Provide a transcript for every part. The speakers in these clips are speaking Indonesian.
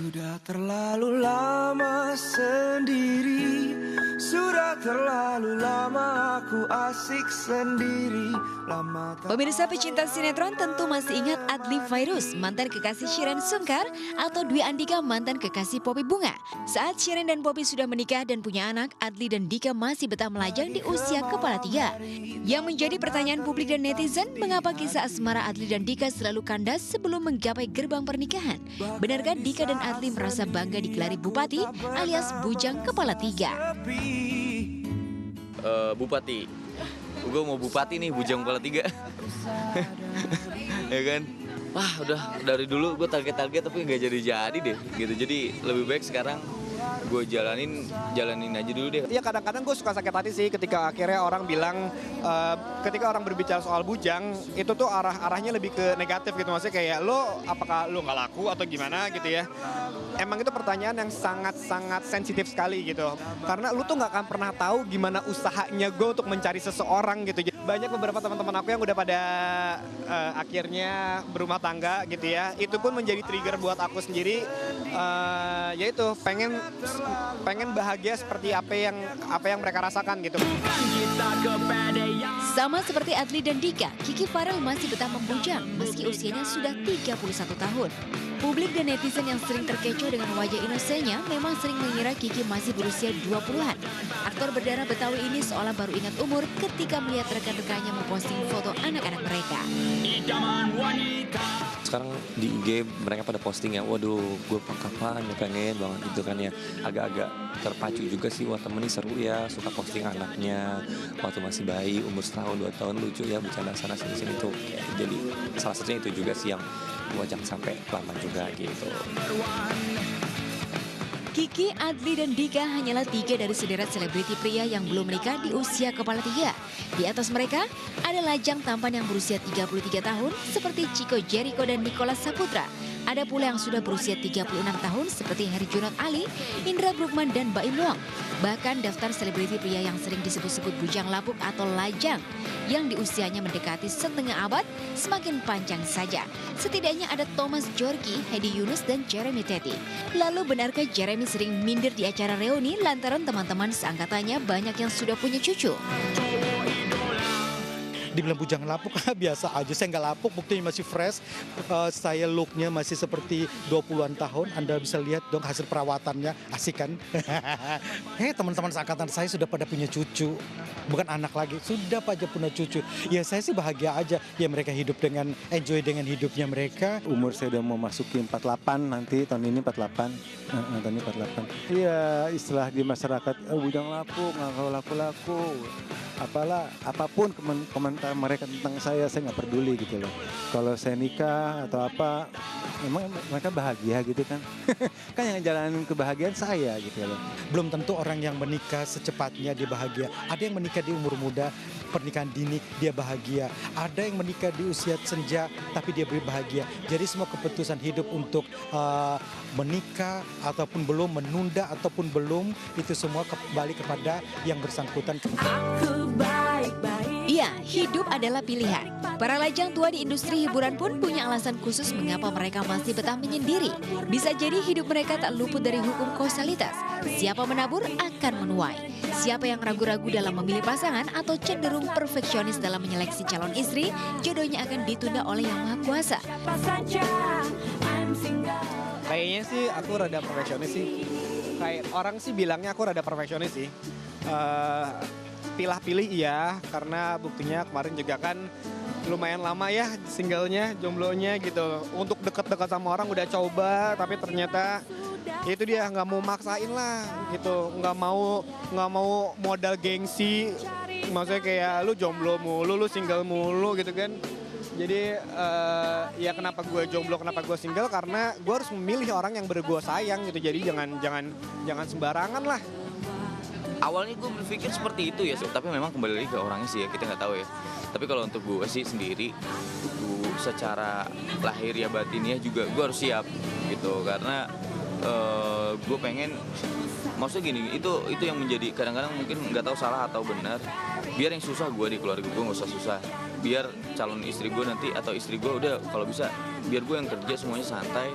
Sudah terlalu lama sendiri, sudah terlalu lama aku asik sendiri. Pemirsa pecinta sinetron tentu masih ingat Adly Fairuz, mantan kekasih Shireen Sungkar, atau Dwi Andika, mantan kekasih Poppy Bunga. Saat Shireen dan Poppy sudah menikah dan punya anak, Adly dan Dika masih betah melajang di usia kepala 3. Yang menjadi pertanyaan publik dan netizen, mengapa kisah asmara Adly dan Dika selalu kandas sebelum menggapai gerbang pernikahan? Benarkah Dika dan Adly merasa bangga digelari Bupati alias Bujang Kepala 3? Bupati. Gue mau bupati nih, Bujang Kepala 3. Ya kan? Wah, udah dari dulu gue target tapi nggak jadi deh gitu. Jadi lebih baik sekarang gue jalanin aja dulu deh. Iya, kadang-kadang gue suka sakit hati sih ketika akhirnya orang bilang, ketika orang berbicara soal bujang itu tuh arahnya lebih ke negatif gitu. Maksudnya kayak apakah lo nggak laku atau gimana gitu ya. Emang itu pertanyaan yang sangat-sangat sensitif sekali gitu. Karena lu tuh nggak akan pernah tahu gimana usahanya gue untuk mencari seseorang gitu. Banyak beberapa teman-teman aku yang udah pada akhirnya berumah tangga gitu ya. Itu pun menjadi trigger buat aku sendiri, yaitu pengen bahagia seperti apa yang mereka rasakan gitu. Sama seperti Adly dan Dika, Kiki Farel masih betah membujang meski usianya sudah 31 tahun. Publik dan netizen yang sering terkecoh dengan wajah inosennya memang sering mengira Kiki masih berusia 20-an. Aktor berdarah Betawi ini seolah baru ingat umur ketika melihat rekan-rekannya memposting foto anak-anak mereka. Sekarang di IG mereka pada posting ya, waduh gue kapan ya pengen banget gitu kan ya. Agak-agak terpacu juga sih, wah temen nih seru ya, suka posting anaknya waktu masih bayi, umur setahun 2 tahun, lucu ya bercanda sana sini tuh. Jadi salah satunya itu juga sih yang gue jangan sampai lama juga gitu. Kiki, Adly, dan Dika hanyalah 3 dari sederet selebriti pria yang belum menikah di usia kepala 3. Di atas mereka, ada lajang tampan yang berusia 33 tahun seperti Chico Jericho dan Nicholas Saputra. Ada pula yang sudah berusia 36 tahun seperti Herjunot Ali, Indra Bruggman, dan Baim Wong. Bahkan daftar selebriti pria yang sering disebut-sebut bujang lapuk atau lajang yang di usianya mendekati setengah abad semakin panjang saja. Setidaknya ada Thomas Djorghi, Hedi Yunus, dan Jeremy Teti. Lalu benarkah Jeremy sering minder di acara reuni lantaran teman-teman seangkatannya banyak yang sudah punya cucu? Dibilang bujang lapuk, biasa aja. Saya nggak lapuk, buktinya masih fresh. Saya looknya masih seperti 20-an tahun. Anda bisa lihat dong hasil perawatannya, asik kan? Teman-teman seangkatan saya sudah pada punya cucu. Bukan anak lagi, sudah pada punya cucu. Ya saya sih bahagia aja. Ya mereka hidup dengan, enjoy dengan hidupnya mereka. Umur saya udah mau masukin 48 nanti, tahun ini 48. Tahun ini 48. Iya, istilah di masyarakat, bujang lapuk, nggak laku-laku. Apapun komentar mereka tentang saya nggak peduli gitu loh. Kalau saya nikah atau apa, memang mereka bahagia gitu kan. Kan yang jalanin kebahagiaan saya gitu loh. Belum tentu orang yang menikah secepatnya dia bahagia. Ada yang menikah di umur muda, pernikahan dini dia bahagia. Ada yang menikah di usia senja tapi dia bahagia. Jadi semua keputusan hidup untuk menikah ataupun belum, menunda ataupun belum, itu semua kembali kepada yang bersangkutan. Iya, hidup adalah pilihan. Para lajang tua di industri hiburan pun punya alasan khusus mengapa mereka masih betah menyendiri. Bisa jadi hidup mereka tak luput dari hukum kausalitas. Siapa menabur akan menuai. Siapa yang ragu-ragu dalam memilih pasangan atau cenderung perfeksionis dalam menyeleksi calon istri, jodohnya akan ditunda oleh Yang Maha Kuasa. Kayaknya sih aku rada perfeksionis sih. Kayak orang sih bilangnya aku rada perfeksionis sih. Pilih-pilih iya, karena buktinya kemarin juga kan lumayan lama ya singlenya, jomblonya gitu. Untuk deket-deket sama orang udah coba, tapi ternyata ya itu dia nggak mau maksain lah gitu, nggak mau modal gengsi. Maksudnya kayak lu jomblo mulu, lu single mulu gitu kan. Jadi ya kenapa gue jomblo, kenapa gue single, karena gue harus memilih orang yang gue sayang gitu. Jadi jangan sembarangan lah. Awalnya gue berpikir seperti itu ya, tapi memang kembali lagi ke orangnya sih ya, kita nggak tahu ya. Tapi kalau untuk gue sih sendiri, gue secara lahir ya batinnya juga gue harus siap gitu, karena gue pengen, maksudnya gini, itu yang menjadi kadang-kadang mungkin nggak tahu salah atau benar. Biar yang susah gue di keluarga gue nggak usah susah. Biar calon istri gue nanti atau istri gue udah kalau bisa, biar gue yang kerja semuanya santai.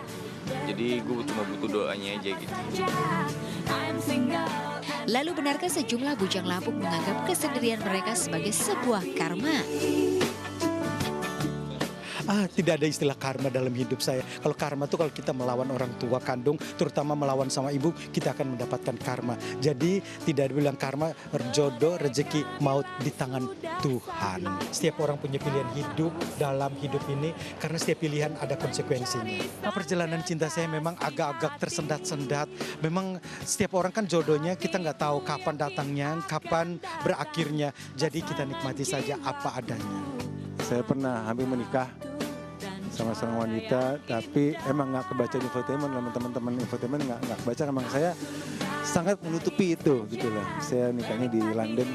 Jadi gue cuma butuh doanya aja gitu. Lalu benarkah sejumlah bujang lapuk menganggap kesendirian mereka sebagai sebuah karma? Tidak ada istilah karma dalam hidup saya. Kalau karma tuh kalau kita melawan orang tua kandung, terutama melawan sama ibu, kita akan mendapatkan karma. Jadi tidak dibilang karma, jodoh, rezeki, maut di tangan Tuhan. Setiap orang punya pilihan hidup dalam hidup ini, karena setiap pilihan ada konsekuensinya. Perjalanan cinta saya memang agak-agak tersendat-sendat. Memang setiap orang kan jodohnya kita nggak tahu kapan datangnya, kapan berakhirnya. Jadi kita nikmati saja apa adanya. Saya pernah hampir menikah sama seorang wanita, tapi emang nggak kebaca di infotainment, sama teman-teman infotainment nggak kebaca. Emang saya sangat menutupi itu, gitu loh. Saya nikahnya di London,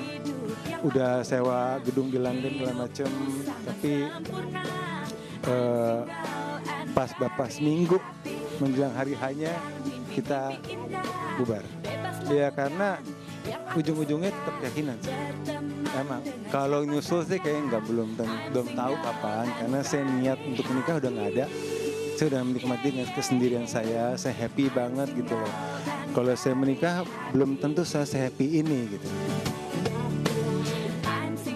udah sewa gedung di London segala macam, tapi pas seminggu menjelang hari hanya kita bubar. Ya karena ujung-ujungnya tetap keyakinan sih. Emang kalau nyusul sih kayaknya belum tahu kapan, karena saya niat untuk menikah udah nggak ada. Saya udah menikmati dengan kesendirian saya happy banget gitu loh. Kalau saya menikah belum tentu saya happy ini gitu.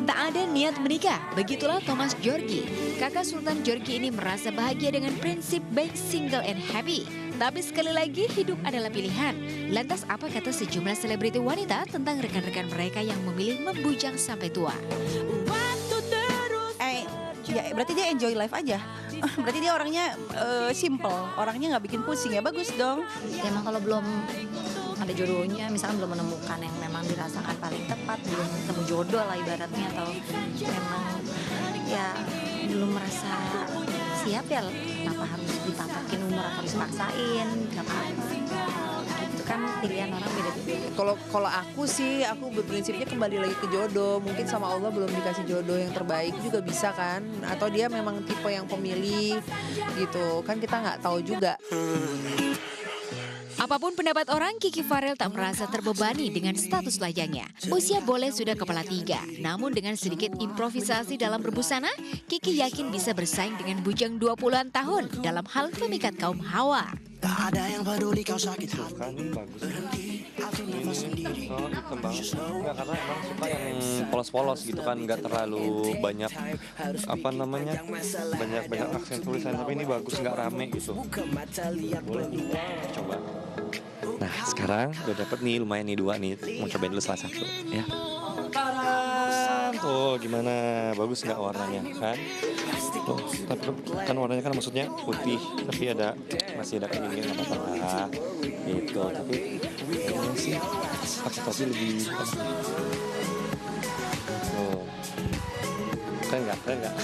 Tak ada niat menikah, begitulah Thomas Djorghi. Kakak Sultan Djorghi ini merasa bahagia dengan prinsip being single and happy. Tapi sekali lagi hidup adalah pilihan. Lantas apa kata sejumlah selebriti wanita tentang rekan-rekan mereka yang memilih membujang sampai tua? Ya berarti dia enjoy life aja. Berarti dia orangnya simple, orangnya nggak bikin pusing, ya bagus dong. Ya, emang kalau belum ada jodohnya, misalkan belum menemukan yang memang dirasakan paling tepat, belum ketemu jodoh lah ibaratnya, atau memang ya belum merasa siap, ya kenapa harus dipatakin umur atau harus dipaksain, nggak apa-apa. Itu kan pilihan orang beda-beda. Kalau aku sih, aku berprinsipnya kembali lagi ke jodoh. Mungkin sama Allah belum dikasih jodoh yang terbaik juga bisa kan. Atau dia memang tipe yang pemilih gitu. Kan kita nggak tahu juga. Apapun pendapat orang, Kiki Farel tak merasa terbebani dengan status lajangnya. Usia boleh sudah kepala 3, namun dengan sedikit improvisasi dalam berbusana, Kiki yakin bisa bersaing dengan bujang 20-an tahun dalam hal pemikat kaum hawa. Tak ada yang peduli kau sakit hati. Kan bagus. Ini hitam banget. Enggak, karena emang suka yang polos-polos gitu kan, nggak terlalu banyak banyak aksen tulisan, tapi ini bagus, nggak rame gitu. Boleh coba. Nah sekarang udah dapet nih lumayan nih 2 nih, mau cobain dulu salah satu ya. Tuh gimana, bagus nggak warnanya kan? Tuh, tapi kan warnanya kan maksudnya putih, tapi masih ada kayak gini nggak apa-apa gitu. Tapi kayaknya sih pakai topi lebih enak. Tuh, keren nggak?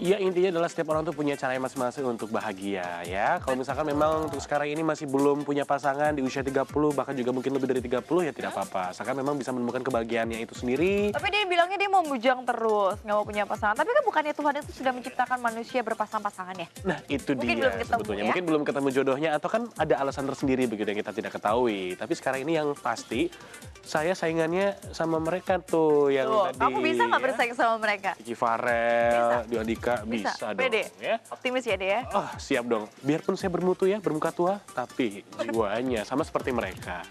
Ya intinya adalah setiap orang tuh punya caranya masing-masing untuk bahagia ya. Kalau misalkan memang untuk sekarang ini masih belum punya pasangan di usia 30, bahkan juga mungkin lebih dari 30, ya tidak apa-apa. Asalkan memang bisa menemukan kebahagiaannya itu sendiri. Tapi dia bilangnya dia mau bujang terus, nggak mau punya pasangan. Tapi kan bukannya Tuhan itu sudah menciptakan manusia berpasang-pasangan ya? Nah itu mungkin dia belum ketemu, sebetulnya. Ya? Mungkin belum ketemu jodohnya, atau kan ada alasan tersendiri begitu yang kita tidak ketahui. Tapi sekarang ini yang pasti, saya saingannya sama mereka tuh yang tadi. Kamu bisa nggak bersaing sama mereka? Kiki Farel, Dio Andika, bisa dong. Pede. Ya. Optimis ya dia? Oh siap dong, biarpun saya bermutu ya, bermuka tua, tapi jiwanya sama seperti mereka.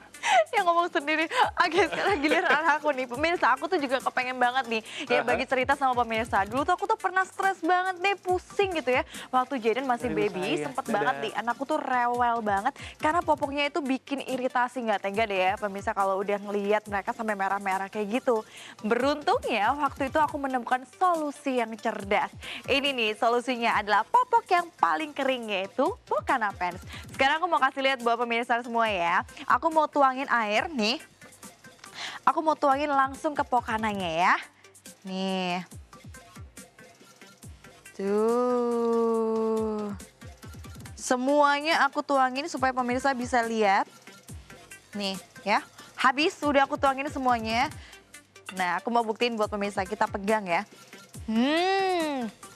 Yang ngomong sendiri. Oke, sekarang giliran aku nih. Pemirsa, aku tuh juga kepengen banget nih ya bagi cerita sama pemirsa. Dulu tuh aku tuh pernah stres banget deh, pusing gitu ya. Waktu Jaden masih baby, sempet banget nih anakku tuh rewel banget karena popoknya itu bikin iritasi. Nggak tega deh ya pemirsa kalau udah ngeliat mereka sampai merah-merah kayak gitu. Beruntungnya waktu itu aku menemukan solusi yang cerdas. Ini nih solusinya adalah popok yang paling kering, yaitu Bocana Pens. Sekarang aku mau kasih lihat buat pemirsa semua ya. Aku mau tuangin air nih. Aku mau tuangin langsung ke pokananya ya. Nih. Tuh. Semuanya aku tuangin supaya pemirsa bisa lihat. Nih ya. Habis udah aku tuangin semuanya. Nah, aku mau buktiin buat pemirsa, kita pegang ya.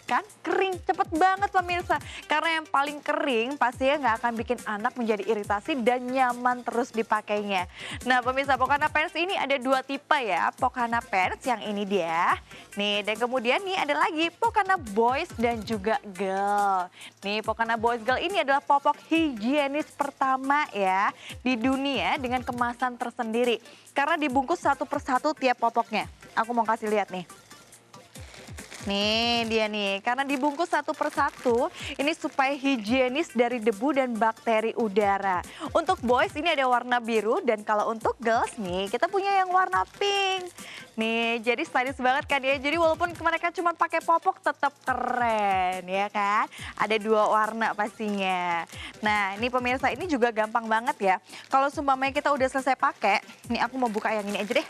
Kan kering cepet banget pemirsa. Karena yang paling kering pastinya nggak akan bikin anak menjadi iritasi dan nyaman terus dipakainya. Nah pemirsa, Pokana Pants ini ada 2 tipe ya. Pokana Pants yang ini dia. Nih, dan kemudian nih ada lagi Pokana Boys dan juga Girl. Nih, Pokana Boys Girl ini adalah popok higienis pertama ya di dunia dengan kemasan tersendiri. Karena dibungkus satu persatu tiap popoknya. Aku mau kasih lihat nih. Nih dia nih, karena dibungkus satu persatu, ini supaya higienis dari debu dan bakteri udara. Untuk boys ini ada warna biru, dan kalau untuk girls nih, kita punya yang warna pink. Nih, jadi stylish banget kan ya. Jadi walaupun mereka cuma pakai popok tetap keren ya kan. Ada 2 warna pastinya. Nah ini pemirsa, ini juga gampang banget ya. Kalau sumpamanya kita udah selesai pakai, nih aku mau buka yang ini aja deh.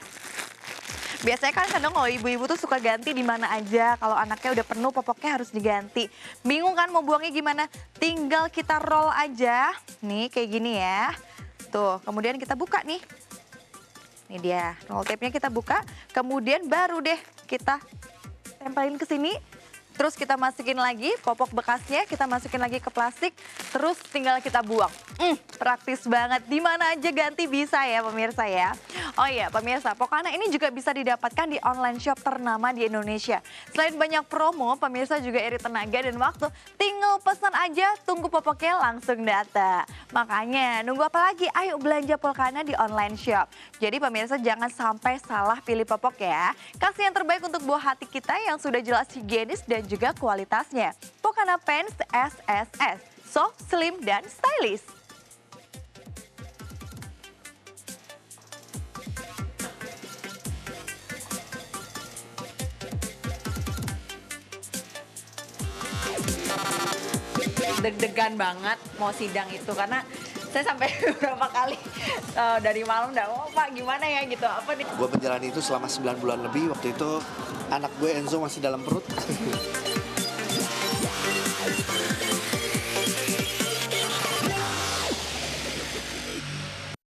Biasanya kan kadang kalau ibu-ibu tuh suka ganti di mana aja. Kalau anaknya udah penuh popoknya harus diganti. Bingung kan mau buangnya gimana? Tinggal kita roll aja. Nih kayak gini ya. Tuh kemudian kita buka nih. Ini dia roll tape-nya kita buka. Kemudian baru deh kita tempelin ke sini. Terus kita masukin lagi popok bekasnya, kita masukin lagi ke plastik, terus tinggal kita buang. Praktis banget, di mana aja ganti bisa ya pemirsa ya. Oh iya pemirsa, Pokana ini juga bisa didapatkan di online shop ternama di Indonesia. Selain banyak promo, pemirsa juga irit tenaga dan waktu. Tinggal pesan aja, tunggu popoknya langsung datang. Makanya nunggu apa lagi? Ayo belanja Pokana di online shop. Jadi pemirsa jangan sampai salah pilih popok ya. Kasih yang terbaik untuk buah hati kita yang sudah jelas higienis dan juga kualitasnya. Pokana Pants SSS, soft, slim, dan stylish. Deg-degan banget mau sidang itu karena saya sampai beberapa kali dari malam udah, oh Pak gimana ya gitu, apa nih. Gue menjalani itu selama 9 bulan lebih, waktu itu anak gue Enzo masih dalam perut.